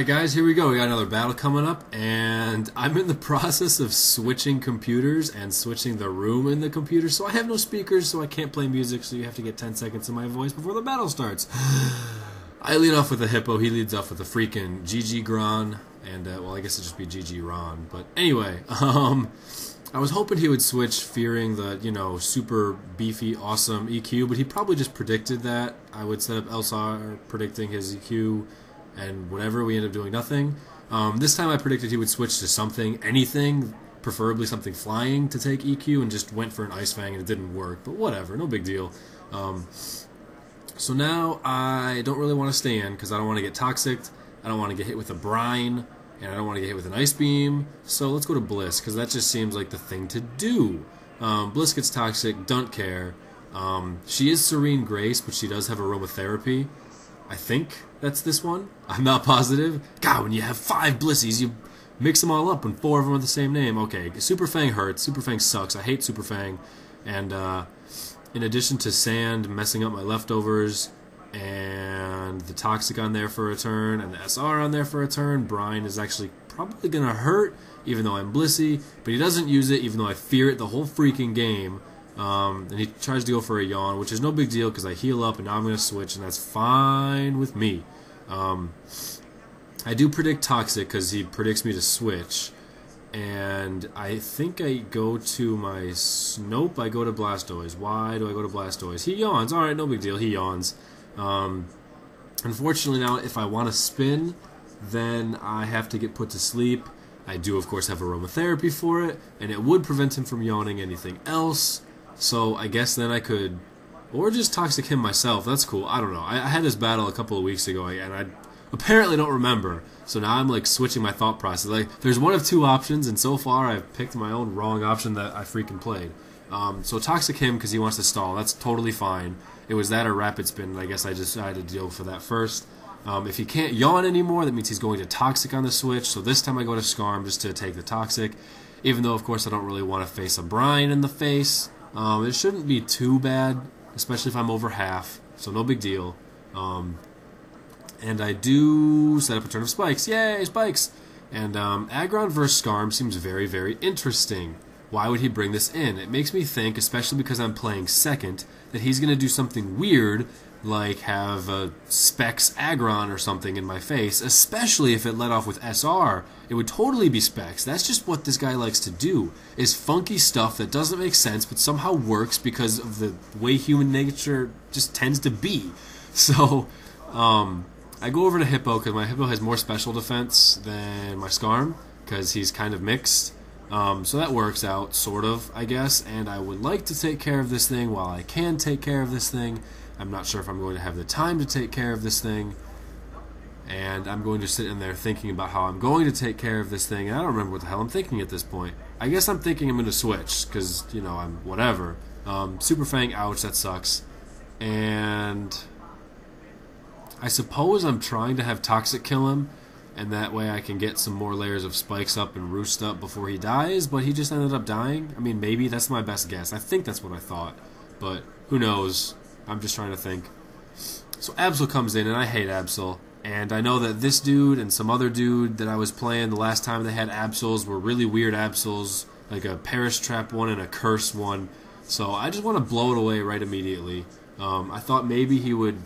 Alright guys, here we go. We got another battle coming up, and I'm in the process of switching computers and switching the room in the computer, so I have no speakers, so I can't play music, so you have to get 10 seconds of my voice before the battle starts. I lead off with a hippo, he leads off with a freaking GG Gron, and, well, I guess it'd just be GG Ron, but anyway, I was hoping he would switch, fearing the, you know, super beefy, awesome EQ, but he probably just predicted that. I would set up Elsar predicting his EQ, and whatever, we end up doing nothing. This time I predicted he would switch to something, anything, preferably something flying to take EQ, and just went for an Ice Fang and it didn't work, but whatever, no big deal. So now I don't really want to stay in, because I don't want to get toxic, I don't want to get hit with a brine, and I don't want to get hit with an Ice Beam, so let's go to Bliss, because that just seems like the thing to do. Bliss gets toxic, don't care. She is Serene Grace, but she does have aromatherapy. I think that's this one. I'm not positive. God, when you have 5 Blissies, you mix them all up when 4 of them are the same name. Okay, Super Fang hurts. Super Fang sucks. I hate Super Fang. And in addition to Sand messing up my leftovers, and the Toxic on there for a turn, and the SR on there for a turn, Brine is actually probably going to hurt, even though I'm Blissy, but he doesn't use it, even though I fear it the whole freaking game. And he tries to go for a yawn, which is no big deal because I heal up and now I'm going to switch, and that's fine with me. I do predict Toxic because he predicts me to switch, and I think I go to my... Nope, I go to Blastoise. Why do I go to Blastoise? He yawns. Alright, no big deal. He yawns. Unfortunately now, if I want to spin, then I have to get put to sleep. I do, of course, have aromatherapy for it, and it would prevent him from yawning anything else. So I guess then I could, or just Toxic him myself. That's cool. I don't know. I had this battle a couple of weeks ago, and I apparently don't remember. So now I'm like switching my thought process. Like, there's one of 2 options, and so far I've picked my own wrong option that I freaking played. So Toxic him because he wants to stall. That's totally fine. It was that or Rapid Spin, and I guess I decided to deal for that first. If he can't yawn anymore, that means he's going to Toxic on the switch. So this time I go to Scarm just to take the Toxic. Even though, of course, I don't really want to face a Brine in the face. It shouldn't be too bad, especially if I'm over half, so no big deal. And I do set up a turn of Spikes. Yay, Spikes! And Aggron vs. Scarm seems very, very interesting. Why would he bring this in? It makes me think, especially because I'm playing second, that he's going to do something weird, like have a Specs Aggron or something in my face, especially if it led off with SR. It would totally be Specs. That's just what this guy likes to do, is funky stuff that doesn't make sense but somehow works because of the way human nature just tends to be. So, I go over to Hippo because my Hippo has more special defense than my Scarm, because he's kind of mixed. So that works out, sort of, I guess, and I would like to take care of this thing while I can take care of this thing. I'm not sure if I'm going to have the time to take care of this thing, and I'm going to sit in there thinking about how I'm going to take care of this thing, and I don't remember what the hell I'm thinking at this point. I guess I'm thinking I'm going to switch, because, you know, I'm whatever. Super Fang, ouch, that sucks. And I suppose I'm trying to have Toxic kill him, and that way I can get some more layers of Spikes up and Roost up before he dies, but he just ended up dying. I mean, maybe, that's my best guess. I think that's what I thought, but who knows? I'm just trying to think. So Absol comes in, and I hate Absol. And I know that this dude and some other dude that I was playing the last time they had Absols were really weird Absols, like a Perish Trap one and a Curse one. So I just want to blow it away right immediately. I thought maybe he would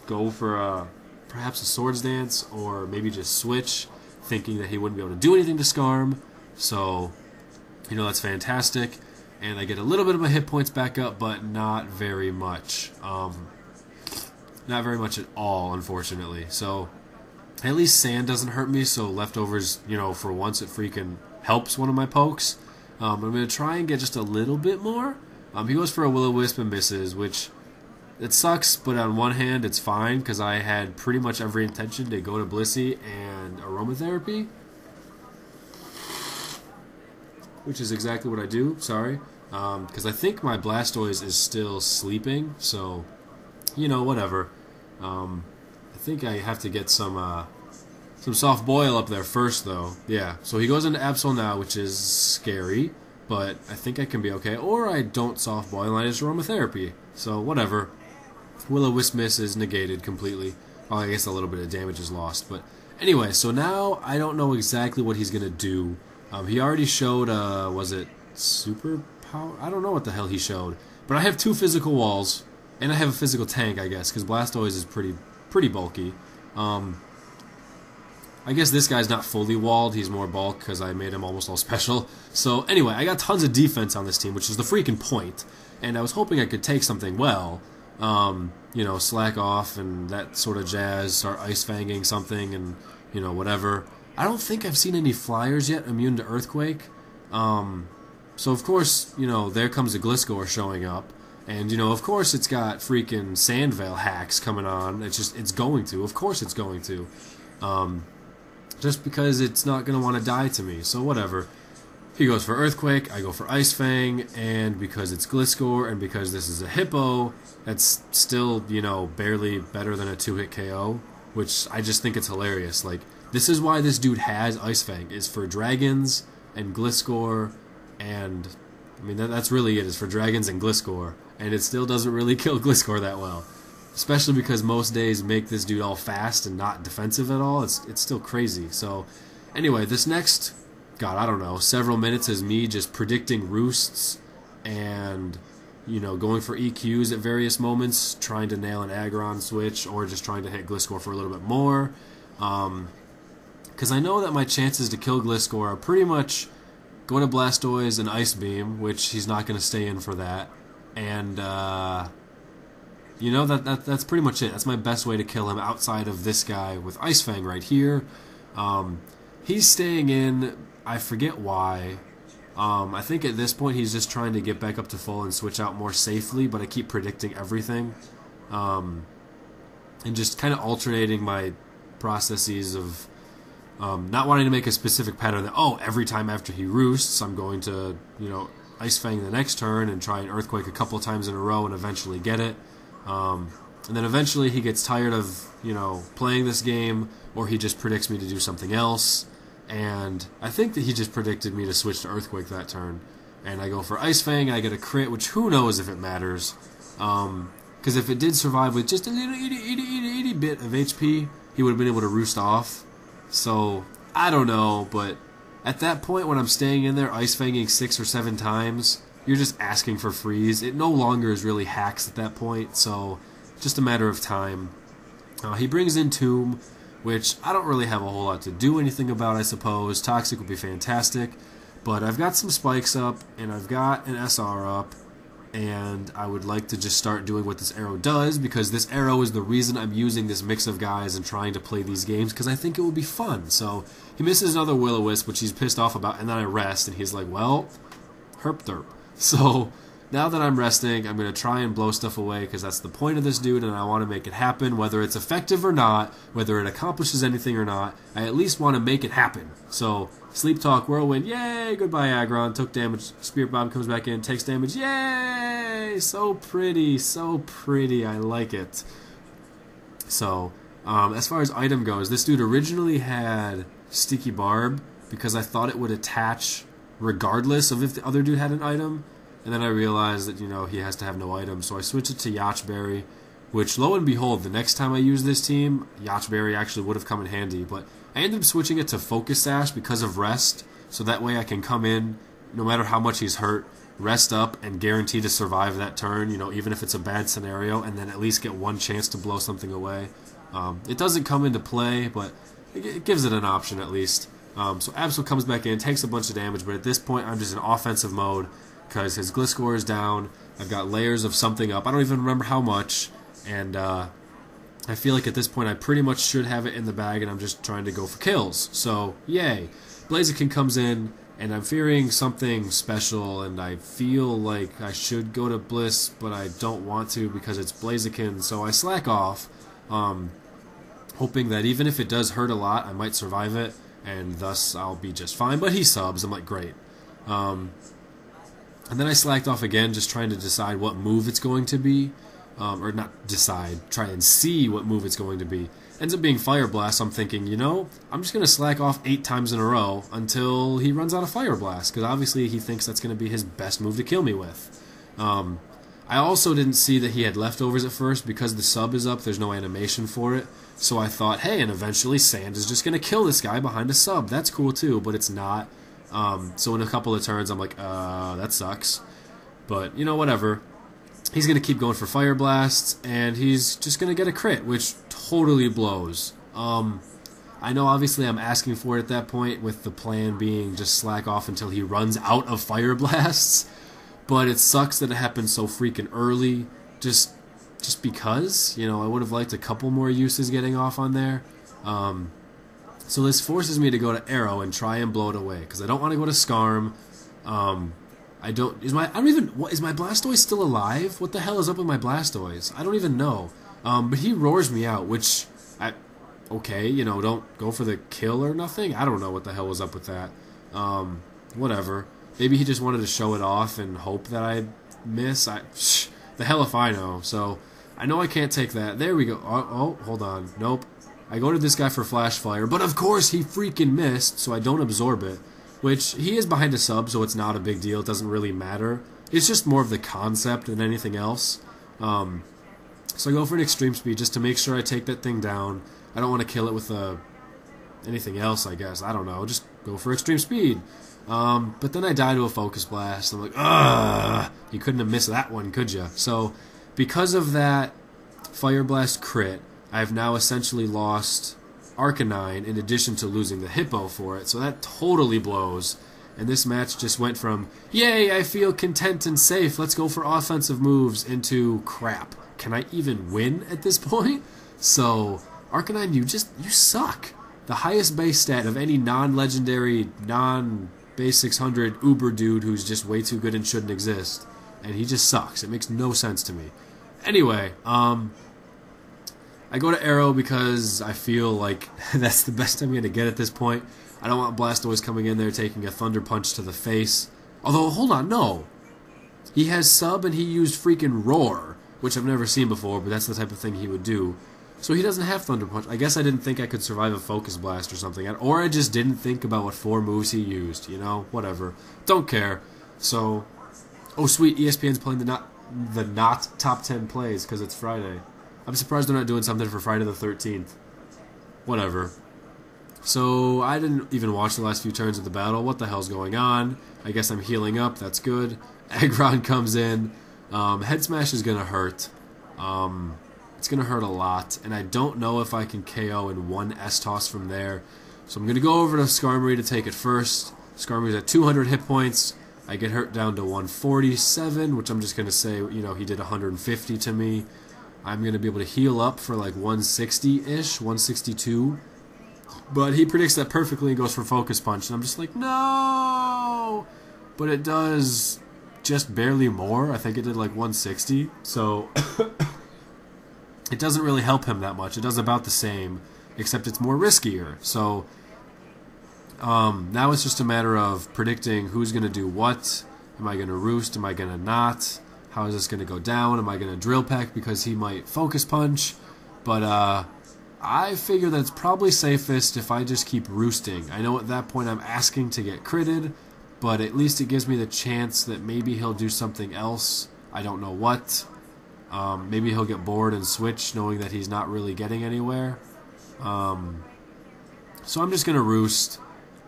go for perhaps a Swords Dance, or maybe just switch, thinking that he wouldn't be able to do anything to Scarm. So, you know, that's fantastic. And I get a little bit of my hit points back up, but not very much. Not very much at all, unfortunately. So, at least Sand doesn't hurt me, so Leftovers, you know, for once it freaking helps one of my pokes. I'm going to try and get just a little bit more. He goes for a Will-O-Wisp and misses, which, it sucks, but on one hand, it's fine, because I had pretty much every intention to go to Blissey and Aromatherapy, which is exactly what I do, sorry, because I think my Blastoise is still sleeping, so, you know, whatever. I think I have to get some soft boil up there first, though. Yeah, so he goes into Absol now, which is scary, but I think I can be okay, or I don't soft boil and I just Aromatherapy, so whatever. Will-O-Wisp miss is negated completely. Well, I guess a little bit of damage is lost, but Anyway, so now I don't know exactly what he's going to do. He already showed, was it super power? I don't know what the hell he showed. But I have 2 physical walls, and I have a physical tank, I guess, because Blastoise is pretty bulky. I guess this guy's not fully walled, he's more bulk because I made him almost all special. So anyway, I got tons of defense on this team, which is the freaking point. And I was hoping I could take something well. You know, slack off and that sort of jazz, start ice fanging something and, you know, whatever. I don't think I've seen any flyers yet immune to Earthquake. So of course, you know, there comes a Gliscor showing up. And, you know, of course it's got freaking Sandveil hacks coming on. It's going to. Of course it's going to. Just because it's not going to want to die to me. So whatever. He goes for Earthquake, I go for Ice Fang, and because it's Gliscor, and because this is a Hippo, that's still, you know, barely better than a 2-hit KO, which I just think it's hilarious. Like, this is why this dude has Ice Fang, is for Dragons and Gliscor, and, I mean, that's really it, is for Dragons and Gliscor, and it still doesn't really kill Gliscor that well. Especially because most days make this dude all fast and not defensive at all. It's still crazy. So, anyway, this next... God, I don't know, several minutes is me just predicting roosts and, you know, going for EQs at various moments, trying to nail an Aggron switch or just trying to hit Gliscor for a little bit more. Because I know that my chances to kill Gliscor are pretty much going to Blastoise and Ice Beam, which he's not going to stay in for that. And, you know, that's pretty much it. That's my best way to kill him outside of this guy with Ice Fang right here. He's staying in... I forget why. I think at this point he's just trying to get back up to full and switch out more safely, but I keep predicting everything. And just kind of alternating my processes of not wanting to make a specific pattern that, oh, every time after he roosts, I'm going to, you know, Ice Fang the next turn and try an Earthquake a couple times in a row and eventually get it. And then eventually he gets tired of, you know, playing this game, or he just predicts me to do something else. And I think that he just predicted me to switch to Earthquake that turn. And I go for Ice Fang, and I get a crit, which who knows if it matters. Because if it did survive with just a little itty bit of HP, he would have been able to roost off. So, I don't know, but at that point when I'm staying in there Ice Fanging 6 or 7 times, you're just asking for freeze. It no longer is really hacks at that point, so just a matter of time. He brings in Tomb, which I don't really have a whole lot to do anything about, I suppose. Toxic would be fantastic, but I've got some spikes up, and I've got an SR up, and I would like to just start doing what this arrow does, because this arrow is the reason I'm using this mix of guys and trying to play these games, because I think it will be fun. So he misses another Will-O-Wisp, which he's pissed off about, and then I rest, and he's like, well, herp derp. So now that I'm resting, I'm going to try and blow stuff away, because that's the point of this dude, and I want to make it happen, whether it's effective or not, whether it accomplishes anything or not. I at least want to make it happen. So, Sleep Talk, Whirlwind, yay, goodbye Aggron, took damage, Spirit Bomb comes back in, takes damage, yay, so pretty, I like it. So, as far as item goes, this dude originally had Sticky Barb, because I thought it would attach regardless of if the other dude had an item. And then I realized that, you know, he has to have no item, so I switched it to Yachtberry, which, lo and behold, the next time I use this team, Yachtberry actually would have come in handy, but I ended up switching it to Focus Sash because of rest, so that way I can come in, no matter how much he's hurt, rest up, and guarantee to survive that turn, you know, even if it's a bad scenario, and then at least get one chance to blow something away. It doesn't come into play, but it gives it an option at least. So Absol comes back in, takes a bunch of damage, but at this point I'm just in offensive mode, because his Gliscor is down, I've got layers of something up, I don't even remember how much, and I feel like at this point I pretty much should have it in the bag, and I'm just trying to go for kills. So, yay. Blaziken comes in, and I'm fearing something special, and I feel like I should go to Bliss, but I don't want to because it's Blaziken, so I slack off, hoping that even if it does hurt a lot, I might survive it, and thus I'll be just fine. But he subs, I'm like, great. And then I slacked off again, just trying to decide what move it's going to be. Or not decide, try and see what move it's going to be. Ends up being Fire Blast. I'm thinking, you know, I'm just going to slack off 8 times in a row until he runs out of Fire Blast, because obviously he thinks that's going to be his best move to kill me with. I I also didn't see that he had leftovers at first because the sub is up. There's no animation for it. So I thought, hey, and eventually Sand is just going to kill this guy behind a sub. That's cool too, but it's not. So in a couple of turns, I'm like, that sucks. But, you know, whatever. He's going to keep going for Fire Blasts, and he's just going to get a crit, which totally blows. I know obviously I'm asking for it at that point, with the plan being just slack off until he runs out of Fire Blasts. But it sucks that it happened so freaking early, just because, you know, I would have liked a couple more uses getting off on there. So this forces me to go to Arrow and try and blow it away, because I don't want to go to Scarm. Is my Blastoise still alive? What the hell is up with my Blastoise? I don't even know. But he roars me out, which, okay, you know, don't go for the kill or nothing. I don't know what the hell was up with that. Whatever. Maybe he just wanted to show it off and hope that I miss. The hell if I know. So I know I can't take that. There we go. Oh, hold on. Nope. I go to this guy for Flash Fire, but of course he freaking missed, so I don't absorb it. Which, he is behind a sub, so it's not a big deal. It doesn't really matter. It's just more of the concept than anything else. So I go for an Extreme Speed just to make sure I take that thing down. I don't want to kill it with anything else, I guess. I don't know. Just go for Extreme Speed. But then I die to a Focus Blast. I'm like, ugh! You couldn't have missed that one, could you? So, because of that Fire Blast crit, I've now essentially lost Arcanine in addition to losing the Hippo for it. So that totally blows. And this match just went from, yay, I feel content and safe, let's go for offensive moves, into crap. Can I even win at this point? So, Arcanine, you suck. The highest base stat of any non-legendary, non-base 600 Uber dude who's just way too good and shouldn't exist. And he just sucks. It makes no sense to me. Anyway, I go to Arrow because I feel like that's the best I'm going to get at this point. I don't want Blastoise coming in there taking a Thunder Punch to the face. Although, hold on, no. He has Sub and he used freaking Roar, which I've never seen before, but that's the type of thing he would do. So he doesn't have Thunder Punch. I guess I didn't think I could survive a Focus Blast or something. Or I just didn't think about what 4 moves he used, you know? Whatever. Don't care. So, oh sweet, ESPN's playing the not top 10 plays because it's Friday. I'm surprised they're not doing something for Friday the 13th. Whatever. So, I didn't even watch the last few turns of the battle. What the hell's going on? I guess I'm healing up. That's good. Aggron comes in. Head Smash is going to hurt. It's going to hurt a lot. And I don't know if I can KO in one S-Toss from there. So I'm going to go over to Skarmory to take it first. Skarmory's at 200 hit points. I get hurt down to 147, which I'm just going to say, you know, he did 150 to me. I'm going to be able to heal up for like 160-ish, 162. But he predicts that perfectly and goes for Focus Punch. And I'm just like, no! But it does just barely more. I think it did like 160. So it doesn't really help him that much. It does about the same, except it's more riskier. So now it's just a matter of predicting who's going to do what. Am I going to Roost? Am I going to not? How is this going to go down? Am I going to Drill Peck because he might Focus Punch? But I figure that it's probably safest if I just keep roosting. I know at that point I'm asking to get critted, but at least it gives me the chance that maybe he'll do something else. I don't know what. Maybe he'll get bored and switch, knowing that he's not really getting anywhere. So I'm just going to Roost,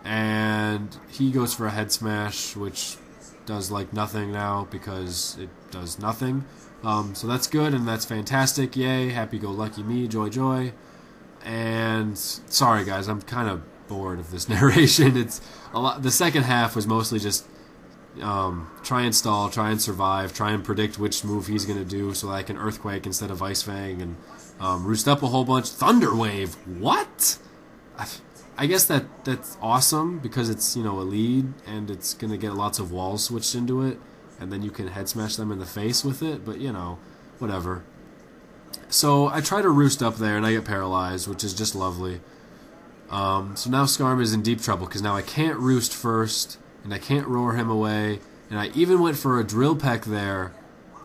and he goes for a Head Smash, which does like nothing now because it does nothing. So that's good and that's fantastic. Yay, happy-go-lucky me, joy, joy. And sorry guys, I'm kind of bored of this narration. It's a lot. The second half was mostly just try and stall, try and survive, try and predict which move he's going to do so that I can Earthquake instead of Ice Fang and Roost up a whole bunch. Thunder Wave, what? I guess that's awesome because it's, you know, a lead and it's going to get lots of walls switched into it and then you can Head Smash them in the face with it, but you know, whatever. So I try to Roost up there and I get paralyzed, which is just lovely. So now Skarm is in deep trouble because now I can't Roost first and I can't Roar him away, and I even went for a Drill Peck there,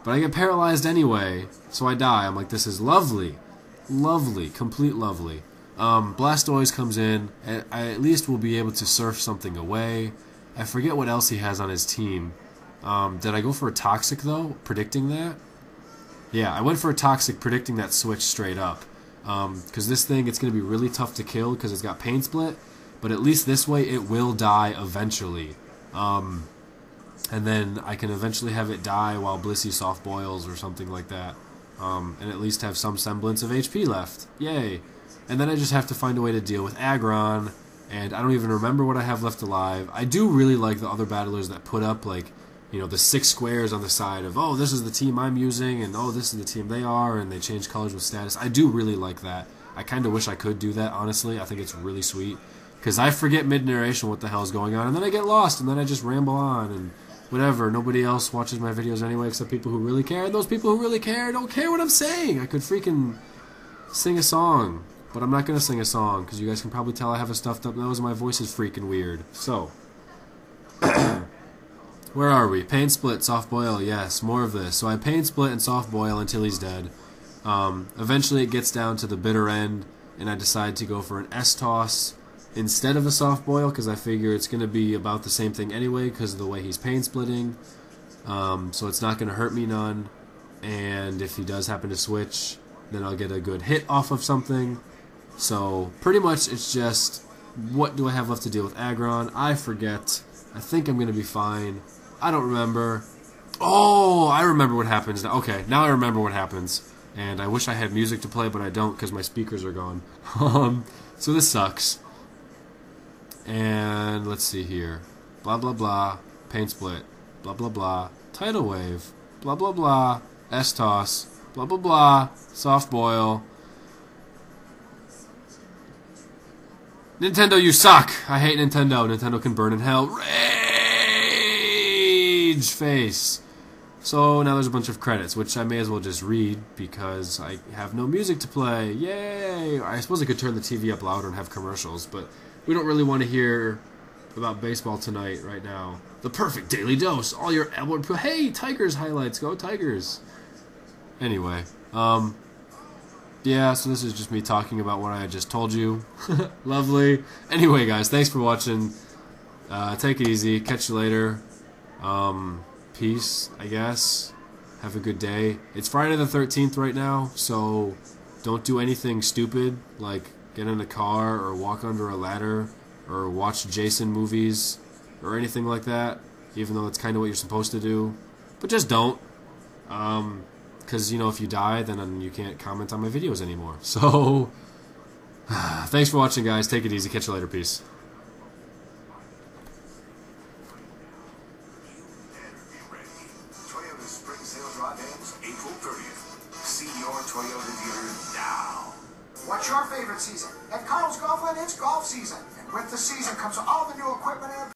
but I get paralyzed anyway, so I die. I'm like, this is lovely. Lovely. Complete lovely. Blastoise comes in, and I at least will be able to surf something away. I forget what else he has on his team. Did I go for a Toxic, though, predicting that? Yeah, I went for a toxic predicting that switch straight up. Because this thing, it's going to be really tough to kill because it's got pain split. But at least this way it will die eventually. And then I can eventually have it die while Blissey soft boils or something like that. And at least have some semblance of HP left. Yay! And then I just have to find a way to deal with Aggron. And I don't even remember what I have left alive. I do really like the other battlers that put up, like, you know, the 6 squares on the side of, oh, this is the team I'm using, and oh, this is the team they are, and they change colors with status. I do really like that. I kind of wish I could do that, honestly. I think it's really sweet. Because I forget mid-narration what the hell is going on, and then I get lost, and then I just ramble on, and whatever. Nobody else watches my videos anyway except people who really care, and those people who really care don't care what I'm saying. I could freaking sing a song, but I'm not going to sing a song, because you guys can probably tell I have a stuffed up nose, and my voice is freaking weird. So, where are we? Pain split, soft boil, yes, more of this. So I pain split and soft boil until he's dead. Eventually it gets down to the bitter end, and I decide to go for an S-toss instead of a soft boil, because I figure it's going to be about the same thing anyway because of the way he's pain splitting. So it's not going to hurt me none, and if he does happen to switch, then I'll get a good hit off of something. So pretty much it's just, what do I have left to deal with Aggron? I forget. I think I'm going to be fine. I don't remember. Oh, I remember what happens now. Okay, now I remember what happens. And I wish I had music to play, but I don't because my speakers are gone. So this sucks. And let's see here. Blah, blah, blah. Pain split. Blah, blah, blah. Tidal wave. Blah, blah, blah. S-toss. Blah, blah, blah. Soft boil. Nintendo, you suck! I hate Nintendo. Nintendo can burn in hell. Rage face. So now there's a bunch of credits, which I may as well just read because I have no music to play. Yay! I suppose I could turn the TV up louder and have commercials, but we don't really want to hear about baseball tonight right now. The perfect daily dose. All your hey, Tigers highlights. Go Tigers. Anyway, yeah, so this is just me talking about what I just told you. Lovely. Anyway, guys, thanks for watching. Take it easy. Catch you later. Peace, I guess. Have a good day. It's Friday the 13th right now, so don't do anything stupid, like get in a car or walk under a ladder or watch Jason movies or anything like that, even though that's kind of what you're supposed to do. But just don't. Because, you know, if you die, then you can't comment on my videos anymore. So, thanks for watching, guys. Take it easy. Catch you later. Peace. Toyota Spring Sale Draw ends April 30th. See your Toyota dealer now. What's your favorite season? At Carl's Golfland, it's golf season. And with the season comes all the new equipment and